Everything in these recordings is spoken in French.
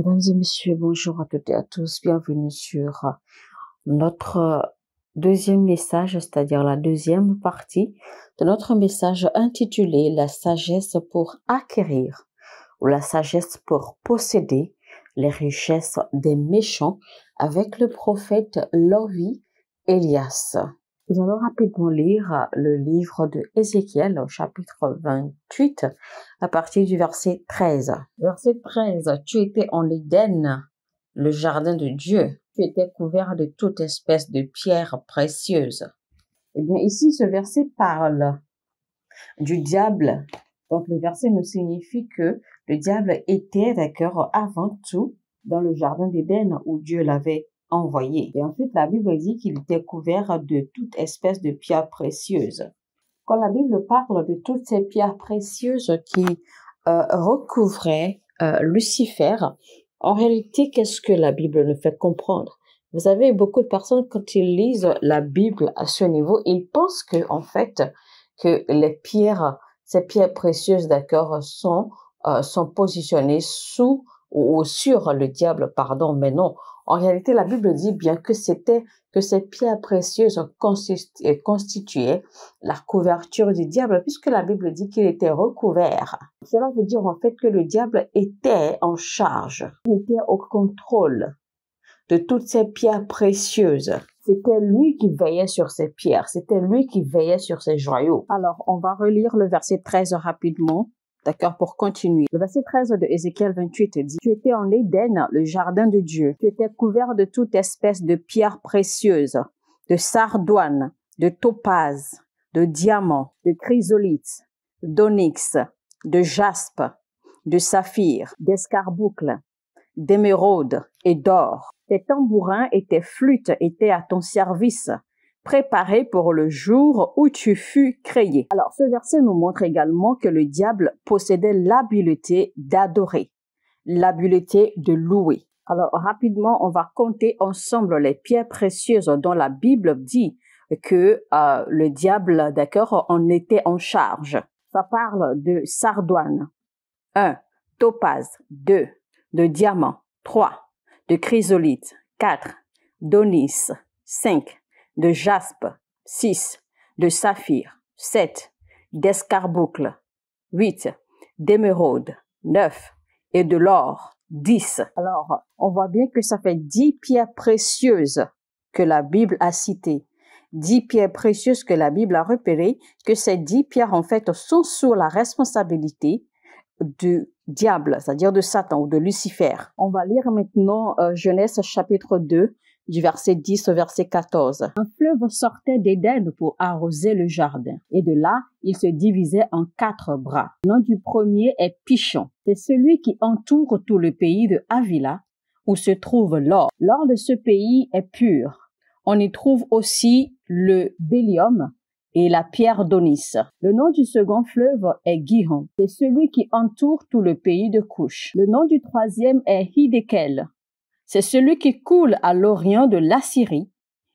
Mesdames et messieurs, bonjour à toutes et à tous. Bienvenue sur notre deuxième message, c'est-à-dire la deuxième partie de notre message intitulé La sagesse pour acquérir ou la sagesse pour posséder les richesses des méchants avec le prophète Lovi Elias. Nous allons rapidement lire le livre de Ézéchiel au chapitre 28 à partir du verset 13. Verset 13, tu étais en Éden, le jardin de Dieu. Tu étais couvert de toute espèce de pierres précieuses. Eh bien, ici, ce verset parle du diable. Donc, le verset nous signifie que le diable était, d'accord, avant tout dans le jardin d'Éden où Dieu l'avait envoyé. Et ensuite, la Bible dit qu'il était couvert de toute espèce de pierres précieuses. Quand la Bible parle de toutes ces pierres précieuses qui recouvraient Lucifer, en réalité, qu'est-ce que la Bible nous fait comprendre? Vous savez, beaucoup de personnes, quand ils lisent la Bible à ce niveau, ils pensent que, en fait, que ces pierres précieuses, d'accord, sont positionnées sous ou sur le diable, pardon, mais non. En réalité, la Bible dit bien que ces pierres précieuses constituaient la couverture du diable, puisque la Bible dit qu'il était recouvert. Cela veut dire en fait que le diable était en charge, il était au contrôle de toutes ces pierres précieuses. C'était lui qui veillait sur ces pierres, c'était lui qui veillait sur ces joyaux. Alors, on va relire le verset 13 rapidement. D'accord, pour continuer. Le verset 13 de Ézéchiel 28 dit, tu étais en Éden, le jardin de Dieu. Tu étais couvert de toute espèce de pierres précieuses, de sardoine, de topaze, de diamant, de chrysolite, d'onyx, de jaspe, de saphir, d'escarboucle, d'émeraude et d'or. Tes tambourins et tes flûtes étaient à ton service, préparés pour le jour où tu fus créé. Alors, ce verset nous montre également que le diable possédait l'habileté d'adorer, l'habileté de louer. Alors, rapidement, on va compter ensemble les pierres précieuses dont la Bible dit que le diable, d'accord, en était en charge. Ça parle de sardoine, 1, topaze, 2, de diamant, 3, de chrysolite, 4, d'onyx, 5, de jaspe, 6, de saphir, 7, d'escarboucle, 8, d'émeraude, 9, et de l'or, 10. Alors, on voit bien que ça fait 10 pierres précieuses que la Bible a citées. 10 pierres précieuses que la Bible a repérées, que ces 10 pierres, en fait, sont sous la responsabilité du diable, c'est-à-dire de Satan ou de Lucifer. On va lire maintenant Genèse chapitre 2, du verset 10 au verset 14. Un fleuve sortait d'Éden pour arroser le jardin, et de là, il se divisait en 4 bras. Le nom du premier est Pishon. C'est celui qui entoure tout le pays de Havila, où se trouve l'or. L'or de ce pays est pur. On y trouve aussi le bélium et la pierre d'Onis. Le nom du second fleuve est Gihon. C'est celui qui entoure tout le pays de Couche. Le nom du troisième est Hiddekel. C'est celui qui coule à l'orient de l'Assyrie.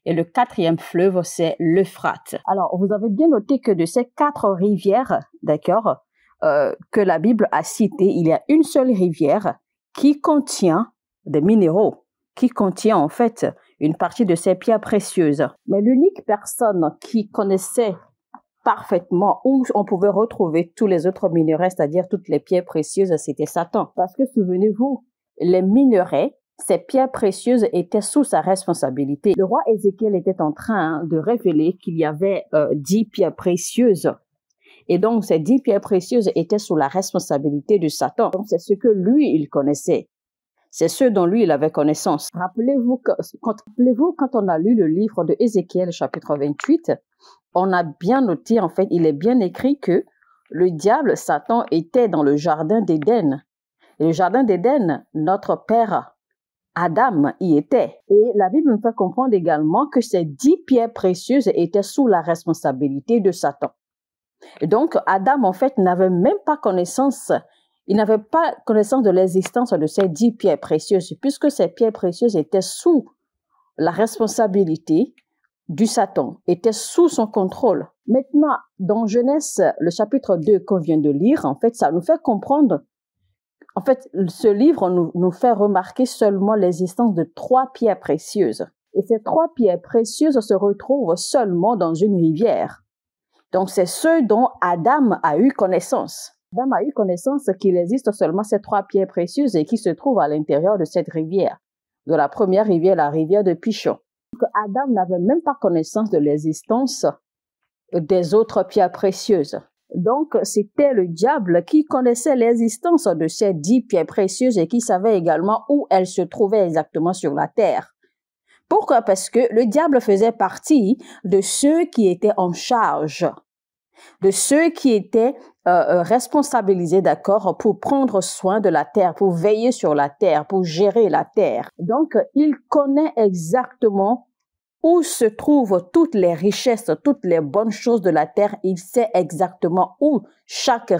Et le quatrième fleuve, c'est l'Euphrate. Alors, vous avez bien noté que de ces 4 rivières, d'accord, que la Bible a citées, il y a une seule rivière qui contient des minéraux, qui contient en fait une partie de ces pierres précieuses. Mais l'unique personne qui connaissait parfaitement où on pouvait retrouver tous les autres minerais, c'est-à-dire toutes les pierres précieuses, c'était Satan. Parce que souvenez-vous, les minerais, ces pierres précieuses étaient sous sa responsabilité. Le roi Ézéchiel était en train de révéler qu'il y avait 10 pierres précieuses. Et donc, ces 10 pierres précieuses étaient sous la responsabilité de Satan. Donc, c'est ce que lui, il connaissait. C'est ce dont lui, il avait connaissance. Rappelez-vous quand on a lu le livre de Ézéchiel, chapitre 28, on a bien noté, en fait, il est bien écrit que le diable, Satan, était dans le jardin d'Éden. Et le jardin d'Éden, notre père Adam y était. Et la Bible nous fait comprendre également que ces 10 pierres précieuses étaient sous la responsabilité de Satan. Et donc, Adam, en fait, n'avait même pas connaissance. Il n'avait pas connaissance de l'existence de ces 10 pierres précieuses, puisque ces pierres précieuses étaient sous la responsabilité du Satan, étaient sous son contrôle. Maintenant, dans Genèse, le chapitre 2 qu'on vient de lire, en fait, ça nous fait comprendre En fait, ce livre nous fait remarquer seulement l'existence de 3 pierres précieuses. Et ces 3 pierres précieuses se retrouvent seulement dans une rivière. Donc, c'est ce dont Adam a eu connaissance. Adam a eu connaissance qu'il existe seulement ces 3 pierres précieuses et qui se trouvent à l'intérieur de cette rivière. De la première rivière, la rivière de Pishon. Donc, Adam n'avait même pas connaissance de l'existence des autres pierres précieuses. Donc, c'était le diable qui connaissait l'existence de ces 10 pierres précieuses et qui savait également où elles se trouvaient exactement sur la terre. Pourquoi? Parce que le diable faisait partie de ceux qui étaient en charge, de ceux qui étaient responsabilisés, d'accord, pour prendre soin de la terre, pour veiller sur la terre, pour gérer la terre. Donc, il connaît exactement où se trouvent toutes les richesses, toutes les bonnes choses de la terre. Il sait exactement où chaque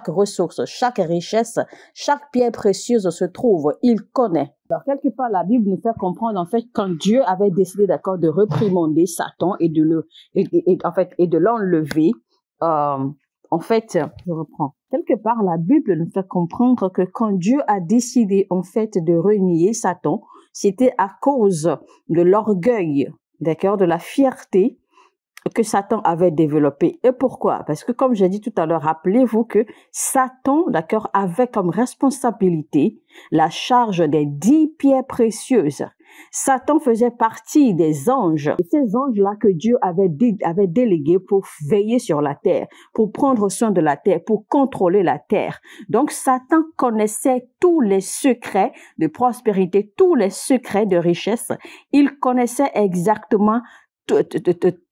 ressource, chaque richesse, chaque pierre précieuse se trouve. Il connaît. Alors, quelque part, la Bible nous fait comprendre, en fait, quand Dieu avait décidé, d'accord, de réprimander Satan et de l'enlever, en fait, je reprends. Quelque part, la Bible nous fait comprendre que quand Dieu a décidé, en fait, de renier Satan, c'était à cause de l'orgueil, d'accord, de la fierté que Satan avait développé. Et pourquoi? Parce que, comme j'ai dit tout à l'heure, rappelez-vous que Satan, d'accord, avait comme responsabilité la charge des 10 pierres précieuses. Satan faisait partie des anges, ces anges-là que Dieu avait délégués pour veiller sur la terre, pour prendre soin de la terre, pour contrôler la terre. Donc, Satan connaissait tous les secrets de prospérité, tous les secrets de richesse. Il connaissait exactement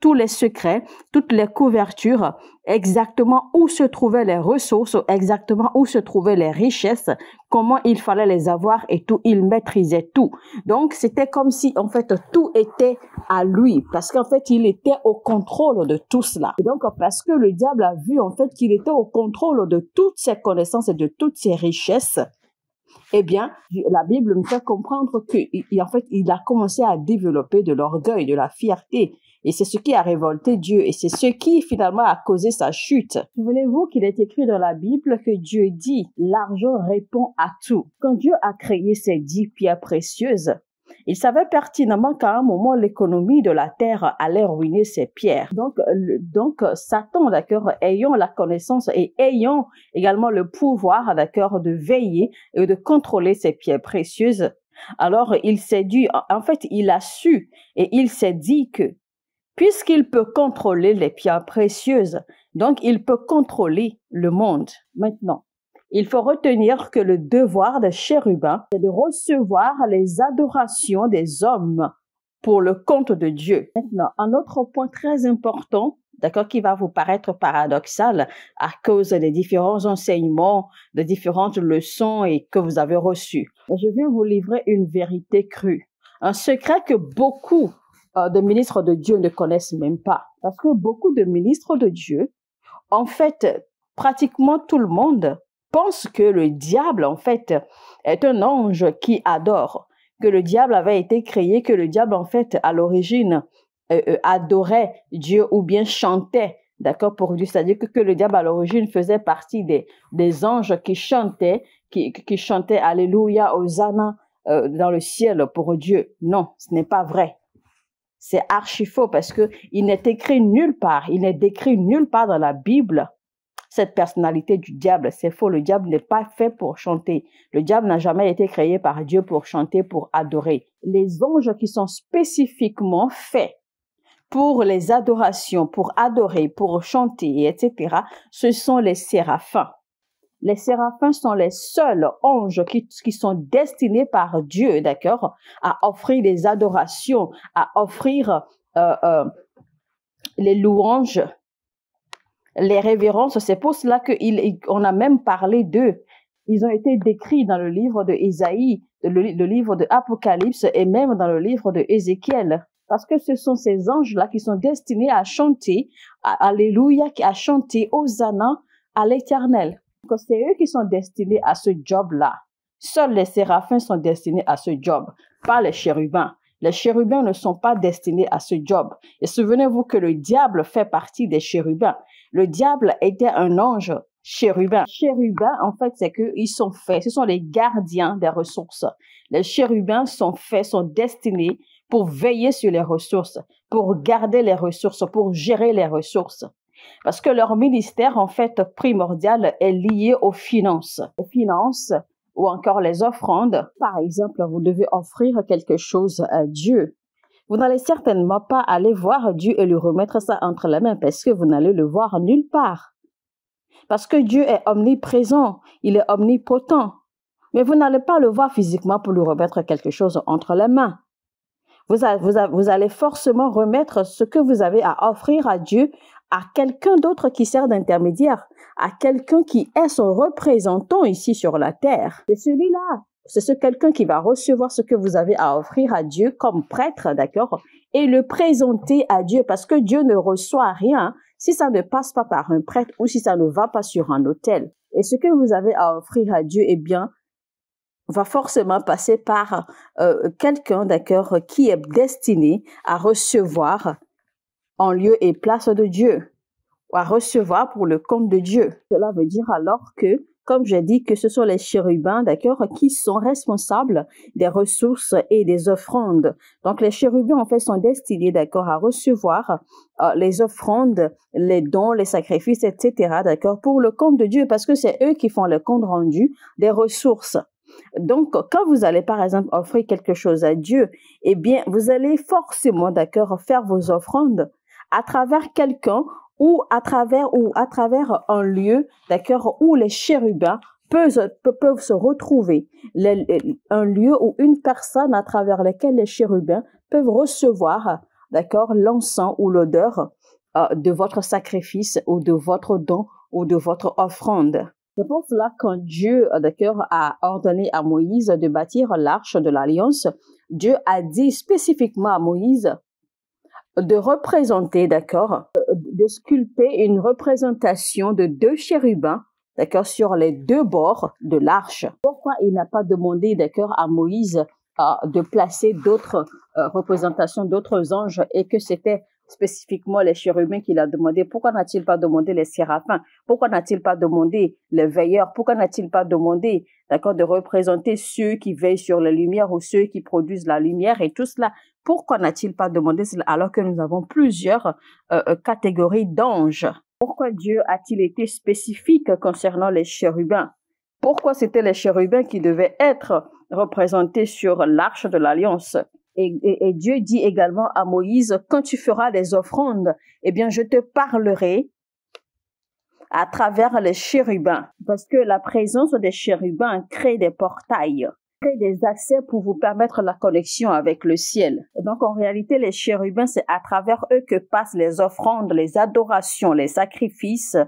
tous les secrets, toutes les couvertures, exactement où se trouvaient les ressources, exactement où se trouvaient les richesses, comment il fallait les avoir et tout. Il maîtrisait tout. Donc, c'était comme si, en fait, tout était à lui, parce qu'en fait, il était au contrôle de tout cela. Et donc, parce que le diable a vu, en fait, qu'il était au contrôle de toutes ses connaissances et de toutes ses richesses, eh bien, la Bible nous fait comprendre qu'en fait, il a commencé à développer de l'orgueil, de la fierté. Et c'est ce qui a révolté Dieu. Et c'est ce qui, finalement, a causé sa chute. Souvenez-vous qu'il est écrit dans la Bible que Dieu dit, l'argent répond à tout. Quand Dieu a créé ces 10 pierres précieuses, il savait pertinemment qu'à un moment, l'économie de la terre allait ruiner ces pierres. Donc Satan, d'accord, ayant la connaissance et ayant également le pouvoir, d'accord, de veiller et de contrôler ces pierres précieuses, alors il s'est dit, en fait, il a su et il s'est dit que puisqu'il peut contrôler les pierres précieuses, donc il peut contrôler le monde. Maintenant, il faut retenir que le devoir des chérubins est de recevoir les adorations des hommes pour le compte de Dieu. Maintenant, un autre point très important, d'accord, qui va vous paraître paradoxal à cause des différents enseignements, des différentes leçons et que vous avez reçues. Je viens vous livrer une vérité crue, un secret que beaucoup de ministres de Dieu ne connaissent même pas. Parce que beaucoup de ministres de Dieu, en fait, pratiquement tout le monde pense que le diable, en fait, est un ange qui adore, que le diable avait été créé, que le diable, en fait, à l'origine, adorait Dieu ou bien chantait, d'accord, pour Dieu. C'est-à-dire que le diable, à l'origine, faisait partie des anges qui chantaient Alléluia, Hosanna dans le ciel pour Dieu. Non, ce n'est pas vrai. C'est archi faux parce que il n'est écrit nulle part, il n'est décrit nulle part dans la Bible cette personnalité du diable. C'est faux, le diable n'est pas fait pour chanter. Le diable n'a jamais été créé par Dieu pour chanter, pour adorer. Les anges qui sont spécifiquement faits pour les adorations, pour adorer, pour chanter, etc., ce sont les séraphins. Les séraphins sont les seuls anges qui sont destinés par Dieu, d'accord, à offrir des adorations, à offrir les louanges, les révérences. C'est pour cela qu'on a même parlé d'eux. Ils ont été décrits dans le livre de Ésaïe, le livre de Apocalypse et même dans le livre de Ézéchiel. Parce que ce sont ces anges-là qui sont destinés à chanter Alléluia, à chanter Hosanna à l'Éternel. Donc, c'est eux qui sont destinés à ce job-là. Seuls les séraphins sont destinés à ce job, pas les chérubins. Les chérubins ne sont pas destinés à ce job. Et souvenez-vous que le diable fait partie des chérubins. Le diable était un ange chérubins. Chérubins, en fait, c'est qu'ils sont faits, ce sont les gardiens des ressources. Les chérubins sont faits, sont destinés pour veiller sur les ressources, pour garder les ressources, pour gérer les ressources. Parce que leur ministère, en fait, primordial est lié aux finances. Les finances ou encore les offrandes. Par exemple, vous devez offrir quelque chose à Dieu. Vous n'allez certainement pas aller voir Dieu et lui remettre ça entre les mains parce que vous n'allez le voir nulle part. Parce que Dieu est omniprésent, il est omnipotent. Mais vous n'allez pas le voir physiquement pour lui remettre quelque chose entre les mains. Vous allez forcément remettre ce que vous avez à offrir à Dieu à quelqu'un d'autre qui sert d'intermédiaire, à quelqu'un qui est son représentant ici sur la terre. C'est celui-là. C'est ce quelqu'un qui va recevoir ce que vous avez à offrir à Dieu comme prêtre, d'accord, et le présenter à Dieu parce que Dieu ne reçoit rien si ça ne passe pas par un prêtre ou si ça ne va pas sur un autel. Et ce que vous avez à offrir à Dieu, eh bien, va forcément passer par quelqu'un, d'accord, qui est destiné à recevoir en lieu et place de Dieu, ou à recevoir pour le compte de Dieu. Cela veut dire alors que, comme j'ai dit, que ce sont les chérubins, d'accord, qui sont responsables des ressources et des offrandes. Donc, les chérubins, en fait, sont destinés, d'accord, à recevoir les offrandes, les dons, les sacrifices, etc., d'accord, pour le compte de Dieu, parce que c'est eux qui font le compte rendu des ressources. Donc, quand vous allez, par exemple, offrir quelque chose à Dieu, eh bien, vous allez forcément, d'accord, faire vos offrandes à travers quelqu'un ou à travers un lieu, d'accord, où les chérubins peuvent se retrouver. Un lieu ou une personne à travers laquelle les chérubins peuvent recevoir, d'accord, l'encens ou l'odeur de votre sacrifice ou de votre don ou de votre offrande. C'est pour cela quand Dieu, d'accord, a ordonné à Moïse de bâtir l'arche de l'Alliance, Dieu a dit spécifiquement à Moïse de représenter, d'accord, de sculpter une représentation de 2 chérubins, d'accord, sur les 2 bords de l'arche. Pourquoi il n'a pas demandé, d'accord, à Moïse de placer d'autres représentations, d'autres anges et que c'était spécifiquement les chérubins qu'il a demandé? Pourquoi n'a-t-il pas demandé les séraphins? Pourquoi n'a-t-il pas demandé les veilleurs? Pourquoi n'a-t-il pas demandé, d'accord, de représenter ceux qui veillent sur la lumière ou ceux qui produisent la lumière et tout cela? Pourquoi n'a-t-il pas demandé cela alors que nous avons plusieurs catégories d'anges? Pourquoi Dieu a-t-il été spécifique concernant les chérubins? Pourquoi c'était les chérubins qui devaient être représentés sur l'arche de l'Alliance? Et Dieu dit également à Moïse, quand tu feras les offrandes, eh bien, je te parlerai à travers les chérubins. Parce que la présence des chérubins crée des portails, crée des accès pour vous permettre la connexion avec le ciel. Et donc, en réalité, les chérubins, c'est à travers eux que passent les offrandes, les adorations, les sacrifices,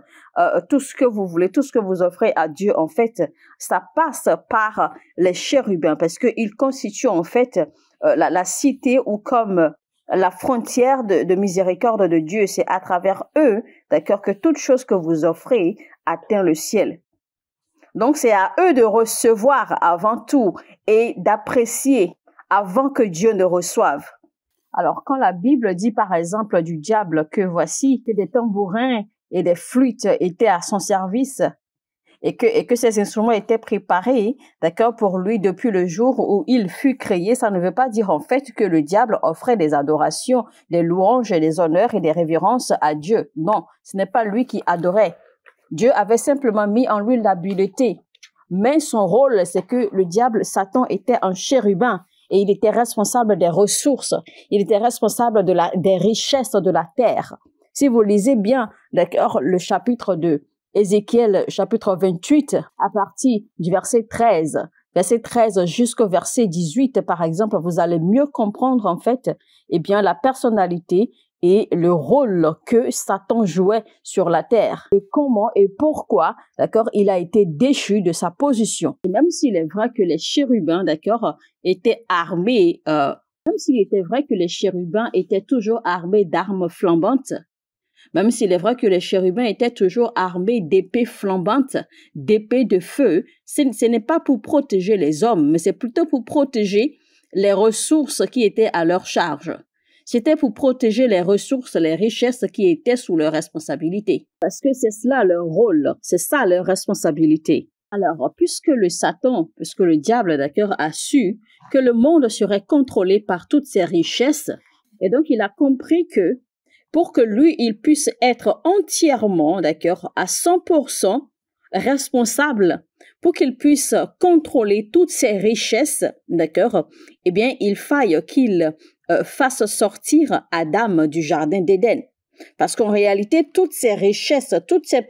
tout ce que vous voulez, tout ce que vous offrez à Dieu, en fait, ça passe par les chérubins parce qu'ils constituent, en fait, la cité ou comme la frontière de miséricorde de Dieu. C'est à travers eux, d'accord, que toute chose que vous offrez atteint le ciel. Donc, c'est à eux de recevoir avant tout et d'apprécier avant que Dieu ne reçoive. Alors, quand la Bible dit, par exemple, du diable que voici que des tambourins et des flûtes étaient à son service, et que ces instruments étaient préparés, d'accord, pour lui depuis le jour où il fut créé, ça ne veut pas dire en fait que le diable offrait des adorations, des louanges et des honneurs et des révérences à Dieu. Non, ce n'est pas lui qui adorait. Dieu avait simplement mis en lui l'habileté. Mais son rôle, c'est que le diable, Satan, était un chérubin et il était responsable des ressources. Il était responsable des richesses de la terre. Si vous lisez bien, d'accord, le chapitre de Ézéchiel, chapitre 28, à partir du verset 13 jusqu'au verset 18, par exemple, vous allez mieux comprendre, en fait, eh bien, la personnalité et le rôle que Satan jouait sur la terre. Et comment et pourquoi, d'accord, il a été déchu de sa position. Et même s'il est vrai que les chérubins, d'accord, étaient armés, même s'il était vrai que les chérubins étaient toujours armés d'armes flambantes, même s'il est vrai que les chérubins étaient toujours armés d'épées flambantes, d'épées de feu, ce n'est pas pour protéger les hommes, mais c'est plutôt pour protéger les ressources qui étaient à leur charge. C'était pour protéger les ressources, les richesses qui étaient sous leur responsabilité. Parce que c'est cela leur rôle, c'est ça leur responsabilité. Alors, puisque le diable, d'accord, a su que le monde serait contrôlé par toutes ces richesses, et donc il a compris que pour que lui, il puisse être entièrement, d'accord, à 100% responsable, pour qu'il puisse contrôler toutes ces richesses, d'accord, eh bien, il faille qu'il fasse sortir Adam du jardin d'Éden. Parce qu'en réalité, toutes ces richesses, toutes ces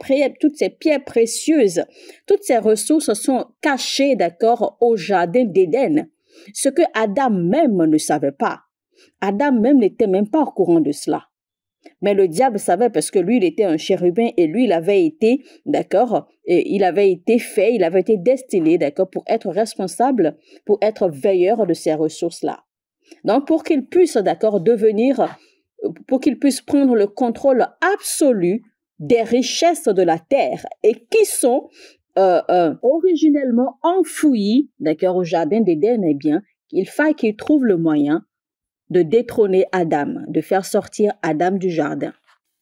pierres précieuses, toutes ces ressources sont cachées, d'accord, au jardin d'Éden. Ce que Adam même ne savait pas. Adam même n'était même pas au courant de cela. Mais le diable savait parce que lui, il était un chérubin et lui, il avait été, d'accord, il avait été destiné, d'accord, pour être responsable, pour être veilleur de ces ressources-là. Donc, pour qu'il puisse, d'accord, pour qu'il puisse prendre le contrôle absolu des richesses de la terre et qui sont originellement enfouies, d'accord, au jardin d'Éden, eh bien, il faille qu'il trouve le moyen de détrôner Adam, de faire sortir Adam du jardin.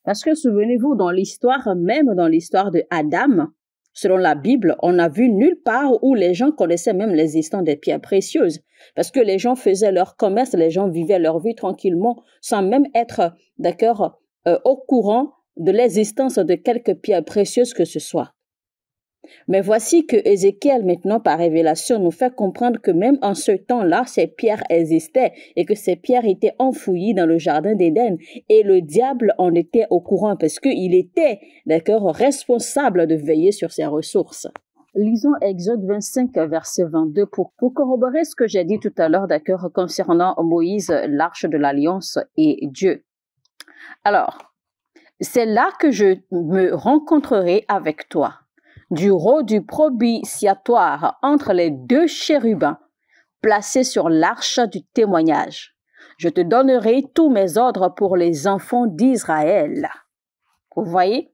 Parce que souvenez-vous, même dans l'histoire de Adam, selon la Bible, on n'a vu nulle part où les gens connaissaient même l'existence des pierres précieuses. Parce que les gens faisaient leur commerce, les gens vivaient leur vie tranquillement, sans même être, d'accord, au courant de l'existence de quelques pierres précieuses que ce soit. Mais voici que Ézéchiel, maintenant, par révélation, nous fait comprendre que même en ce temps-là, ces pierres existaient et que ces pierres étaient enfouies dans le jardin d'Éden. Et le diable en était au courant parce qu'il était, d'accord, responsable de veiller sur ces ressources. Lisons Exode 25, verset 22 pour corroborer ce que j'ai dit tout à l'heure, d'accord, concernant Moïse, l'arche de l'Alliance et Dieu. Alors, c'est là que je me rencontrerai avec toi. Du rôle du propitiatoire entre les deux chérubins placés sur l'arche du témoignage. Je te donnerai tous mes ordres pour les enfants d'Israël. Vous voyez?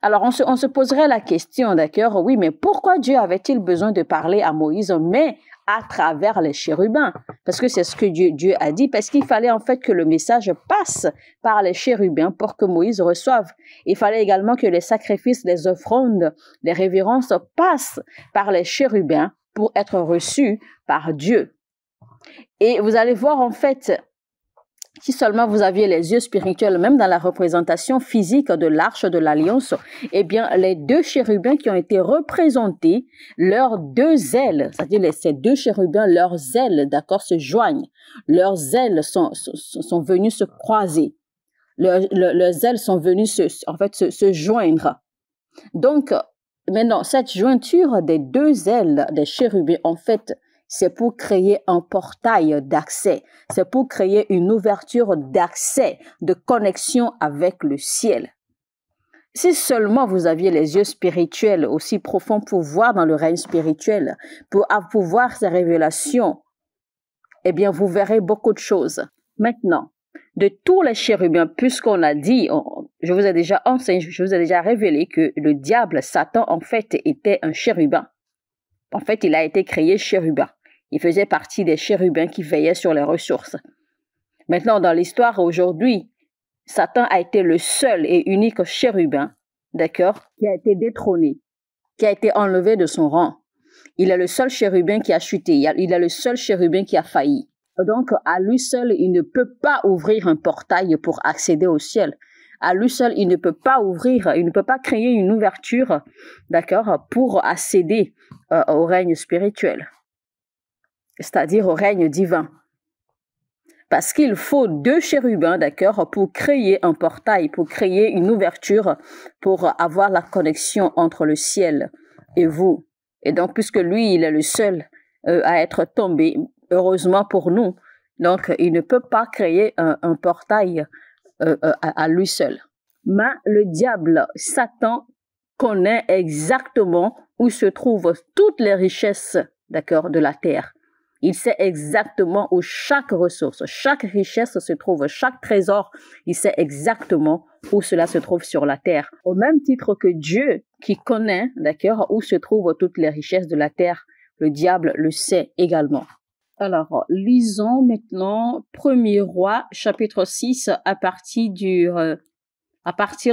Alors, on se poserait la question, d'accord, oui, mais pourquoi Dieu avait-il besoin de parler à Moïse, mais à travers les chérubins? Parce que c'est ce que Dieu a dit, parce qu'il fallait en fait que le message passe par les chérubins pour que Moïse reçoive. Il fallait également que les sacrifices, les offrandes, les révérences passent par les chérubins pour être reçus par Dieu. Et vous allez voir en fait, si seulement vous aviez les yeux spirituels, même dans la représentation physique de l'arche de l'Alliance, eh bien, les deux chérubins qui ont été représentés, leurs deux ailes, c'est-à-dire ces deux chérubins, leurs ailes, d'accord, se joignent. Leurs ailes sont venues se croiser. Leurs ailes sont venues se joindre. Donc, maintenant, cette jointure des deux ailes des chérubins, en fait, c'est pour créer un portail d'accès. C'est pour créer une ouverture d'accès, de connexion avec le ciel. Si seulement vous aviez les yeux spirituels aussi profonds pour voir dans le règne spirituel, pour voir ces révélations, eh bien, vous verrez beaucoup de choses. Maintenant, de tous les chérubins, puisqu'on a dit, je vous ai déjà enseigné, je vous ai déjà révélé que le diable, Satan, en fait, était un chérubin. En fait, il a été créé chérubin. Il faisait partie des chérubins qui veillaient sur les ressources. Maintenant, dans l'histoire aujourd'hui, Satan a été le seul et unique chérubin, d'accord, qui a été détrôné, qui a été enlevé de son rang. Il est le seul chérubin qui a chuté. Il est le seul chérubin qui a failli. Donc, à lui seul, il ne peut pas ouvrir un portail pour accéder au ciel. À lui seul, il ne peut pas créer une ouverture, d'accord, pour accéder au règne spirituel, c'est-à-dire au règne divin. Parce qu'il faut deux chérubins, d'accord, pour créer un portail, pour créer une ouverture, pour avoir la connexion entre le ciel et vous. Et donc, puisque lui, il est le seul à être tombé, heureusement pour nous, donc il ne peut pas créer un portail à lui seul. Mais le diable, Satan, connaît exactement où se trouvent toutes les richesses, d'accord, de la terre. Il sait exactement où chaque ressource, chaque richesse se trouve, chaque trésor, il sait exactement où cela se trouve sur la terre. Au même titre que Dieu, qui connaît, d'accord, où se trouvent toutes les richesses de la terre, le diable le sait également. Alors, lisons maintenant 1er Roi, chapitre 6, à partir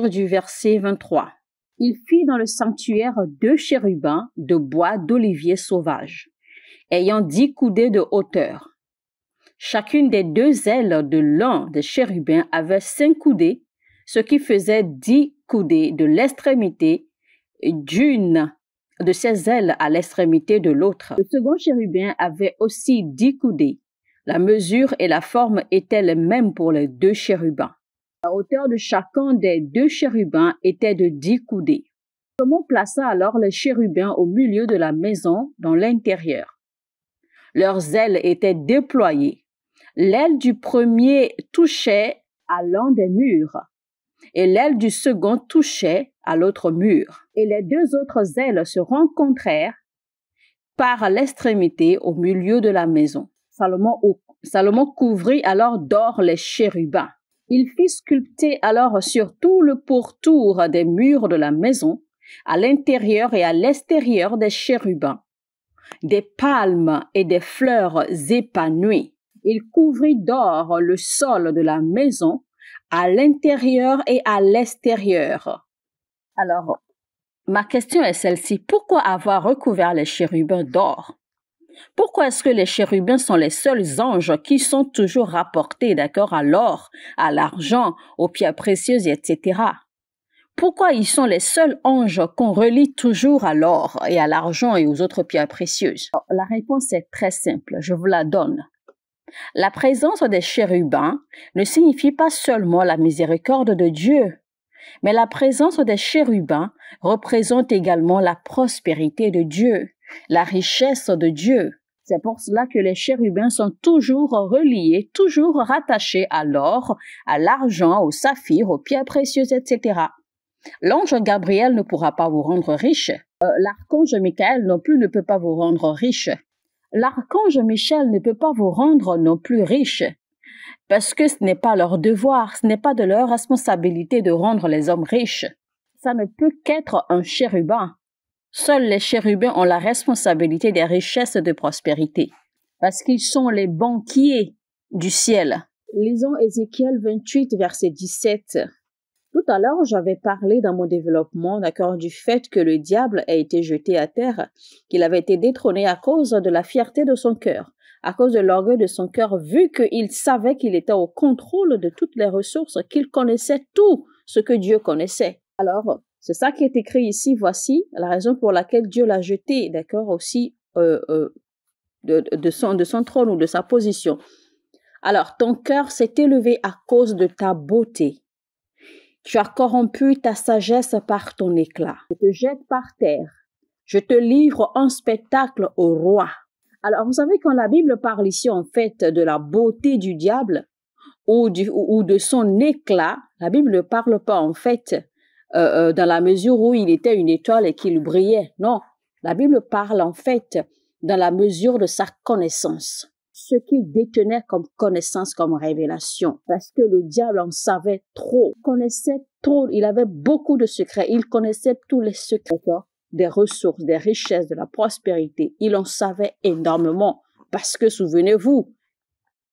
du verset 23. Il fit dans le sanctuaire 2 chérubins de bois d'olivier sauvage, ayant 10 coudées de hauteur. Chacune des 2 ailes de l'un des chérubins avait 5 coudées, ce qui faisait 10 coudées de l'extrémité d'une de ses ailes à l'extrémité de l'autre. Le second chérubin avait aussi 10 coudées. La mesure et la forme étaient les mêmes pour les 2 chérubins. La hauteur de chacun des 2 chérubins était de 10 coudées. Salomon plaça alors les chérubins au milieu de la maison dans l'intérieur. Leurs ailes étaient déployées. L'aile du premier touchait à l'un des murs et l'aile du second touchait à l'autre mur. Et les 2 autres ailes se rencontrèrent par l'extrémité au milieu de la maison. Salomon couvrit alors d'or les chérubins. Il fit sculpter alors sur tout le pourtour des murs de la maison, à l'intérieur et à l'extérieur des chérubins, des palmes et des fleurs épanouies. Il couvrit d'or le sol de la maison, à l'intérieur et à l'extérieur. Alors, ma question est celle-ci. Pourquoi avoir recouvert les chérubins d'or? Pourquoi est-ce que les chérubins sont les seuls anges qui sont toujours rapportés, d'accord, à l'or, à l'argent, aux pierres précieuses, etc.? Pourquoi ils sont les seuls anges qu'on relie toujours à l'or et à l'argent et aux autres pierres précieuses? La réponse est très simple, je vous la donne. La présence des chérubins ne signifie pas seulement la miséricorde de Dieu, mais la présence des chérubins représente également la prospérité de Dieu, la richesse de Dieu. C'est pour cela que les chérubins sont toujours reliés, toujours rattachés à l'or, à l'argent, au saphir, aux pierres précieuses, etc. L'ange Gabriel ne pourra pas vous rendre riche. L'archange Michael non plus ne peut pas vous rendre riche. L'archange Michel ne peut pas vous rendre non plus riche, parce que ce n'est pas leur devoir, ce n'est pas de leur responsabilité de rendre les hommes riches. Ça ne peut qu'être un chérubin. Seuls les chérubins ont la responsabilité des richesses de prospérité, parce qu'ils sont les banquiers du ciel. Lisons Ézéchiel 28, verset 17. Tout à l'heure, j'avais parlé dans mon développement, d'accord, du fait que le diable a été jeté à terre, qu'il avait été détrôné à cause de la fierté de son cœur, à cause de l'orgueil de son cœur, vu qu'il savait qu'il était au contrôle de toutes les ressources, qu'il connaissait tout ce que Dieu connaissait. Alors, c'est ça qui est écrit ici. Voici la raison pour laquelle Dieu l'a jeté, d'accord, aussi de son trône ou de sa position. Alors, ton cœur s'est élevé à cause de ta beauté. Tu as corrompu ta sagesse par ton éclat. Je te jette par terre. Je te livre en spectacle au roi. Alors, vous savez, quand la Bible parle ici, en fait, de la beauté du diable ou de son éclat, la Bible ne parle pas, en fait, dans la mesure où il était une étoile et qu'il brillait. Non, la Bible parle, en fait, dans la mesure de sa connaissance. Ce qu'il détenait comme connaissance, comme révélation. Parce que le diable en savait trop. Il connaissait trop. Il avait beaucoup de secrets. Il connaissait tous les secrets des ressources, des richesses, de la prospérité. Il en savait énormément. Parce que, souvenez-vous,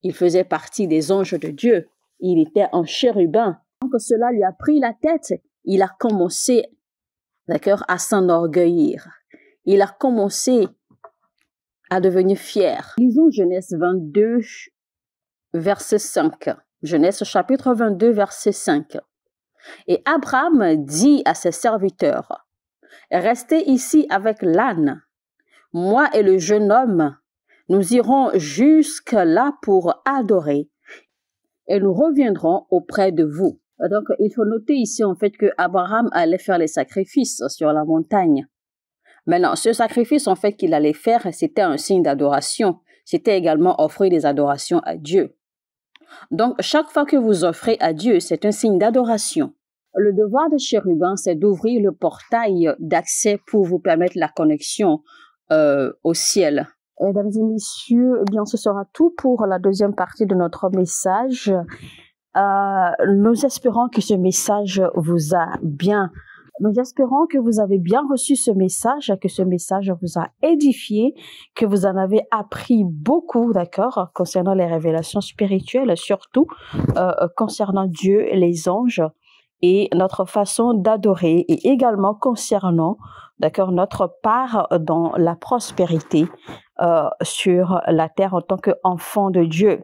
il faisait partie des anges de Dieu. Il était un chérubin. Donc, cela lui a pris la tête. Il a commencé, d'accord, à s'enorgueillir. Il a commencé à devenir fier. Lisons Genèse 22, verset 5. Genèse chapitre 22, verset 5. Et Abraham dit à ses serviteurs, « Restez ici avec l'âne. Moi et le jeune homme, nous irons jusque là pour adorer et nous reviendrons auprès de vous. » Donc, il faut noter ici en fait que Abraham allait faire les sacrifices sur la montagne. Maintenant, ce sacrifice, en fait, qu'il allait faire, c'était un signe d'adoration. C'était également offrir des adorations à Dieu. Donc, chaque fois que vous offrez à Dieu, c'est un signe d'adoration. Le devoir de chérubin, c'est d'ouvrir le portail d'accès pour vous permettre la connexion au ciel. Mesdames et messieurs, eh bien, ce sera tout pour la deuxième partie de notre message. Nous espérons que ce message vous a bien Nous espérons que vous avez bien reçu ce message, que ce message vous a édifié, que vous en avez appris beaucoup, d'accord, concernant les révélations spirituelles, surtout concernant Dieu, les anges et notre façon d'adorer, et également concernant, d'accord, notre part dans la prospérité sur la terre en tant qu'enfant de Dieu.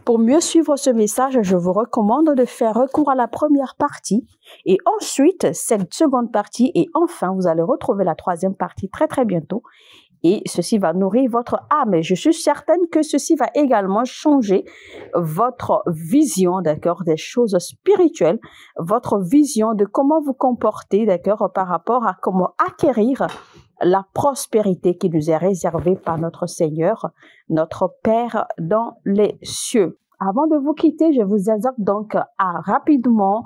Pour mieux suivre ce message, je vous recommande de faire recours à la première partie et ensuite cette seconde partie, et enfin vous allez retrouver la troisième partie très très bientôt, et ceci va nourrir votre âme. Et je suis certaine que ceci va également changer votre vision, d'accord, des choses spirituelles, votre vision de comment vous comporter, d'accord, par rapport à comment acquérir la prospérité qui nous est réservée par notre Seigneur, notre Père dans les cieux. Avant de vous quitter, je vous exhorte donc à rapidement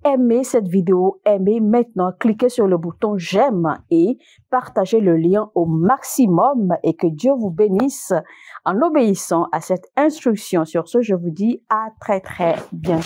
aimer cette vidéo, aimer maintenant, cliquez sur le bouton j'aime et partagez le lien au maximum, et que Dieu vous bénisse en obéissant à cette instruction. Sur ce, je vous dis à très très bientôt.